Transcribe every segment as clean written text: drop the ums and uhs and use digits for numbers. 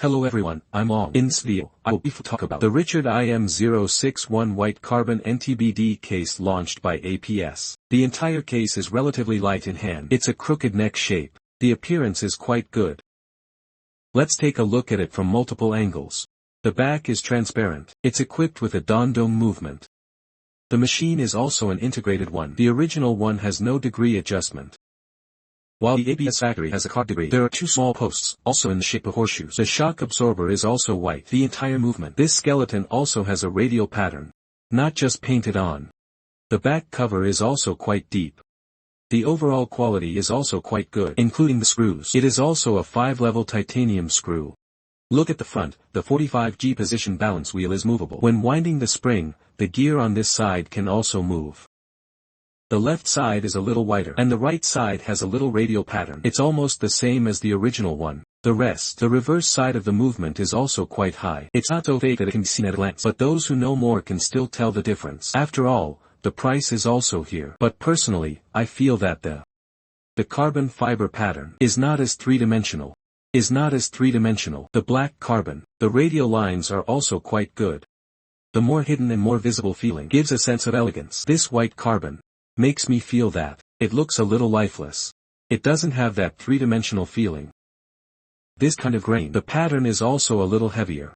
Hello everyone, I'm Ong. In this video, I will briefly talk about the Richard RM061 white carbon NTBD case launched by APS. The entire case is relatively light in hand. It's a crooked neck shape. The appearance is quite good. Let's take a look at it from multiple angles. The back is transparent. It's equipped with a Dawn dome movement. The machine is also an integrated one. The original one has no degree adjustment. While the ABS factory has a card degree, there are two small posts, also in the shape of horseshoes. The shock absorber is also white. The entire movement. This skeleton also has a radial pattern. Not just painted on. The back cover is also quite deep. The overall quality is also quite good, including the screws. It is also a 5-level titanium screw. Look at the front, the 45G position balance wheel is movable. When winding the spring, the gear on this side can also move. The left side is a little wider, and the right side has a little radial pattern. It's almost the same as the original one. The reverse side of the movement is also quite high. It's not so fake that it can be seen at a glance, but those who know more can still tell the difference. After all, the price is also here. But personally, I feel that the carbon fiber pattern is not as three-dimensional. The black carbon, the radial lines are also quite good. The more hidden and more visible feeling gives a sense of elegance. This white carbon makes me feel that it looks a little lifeless. It doesn't have that three-dimensional feeling. This kind of grain. The pattern is also a little heavier.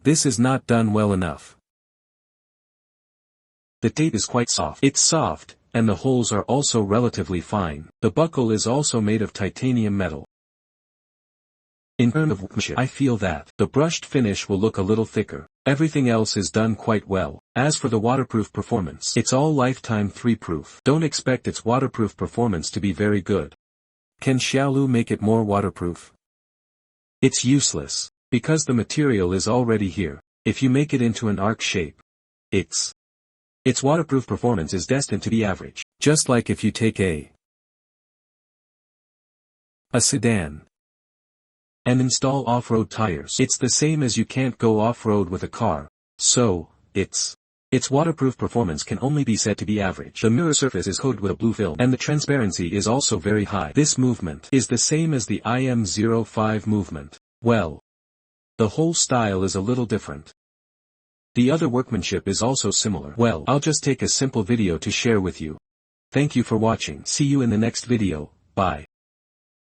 This is not done well enough. The tape is quite soft. It's soft, and the holes are also relatively fine. The buckle is also made of titanium metal. In terms of workmanship, I feel that the brushed finish will look a little thicker. Everything else is done quite well. As for the waterproof performance, it's all lifetime 3-proof. Don't expect its waterproof performance to be very good. Can Xiaolu make it more waterproof? It's useless, because the material is already here. If you make it into an arc shape, its waterproof performance is destined to be average. Just like if you take a sedan and install off-road tires. It's the same as you can't go off-road with a car. So, its waterproof performance can only be said to be average. The mirror surface is coated with a blue film, and the transparency is also very high. This movement is the same as the RM05 movement. Well, the whole style is a little different. The other workmanship is also similar. Well, I'll just take a simple video to share with you. Thank you for watching. See you in the next video. Bye.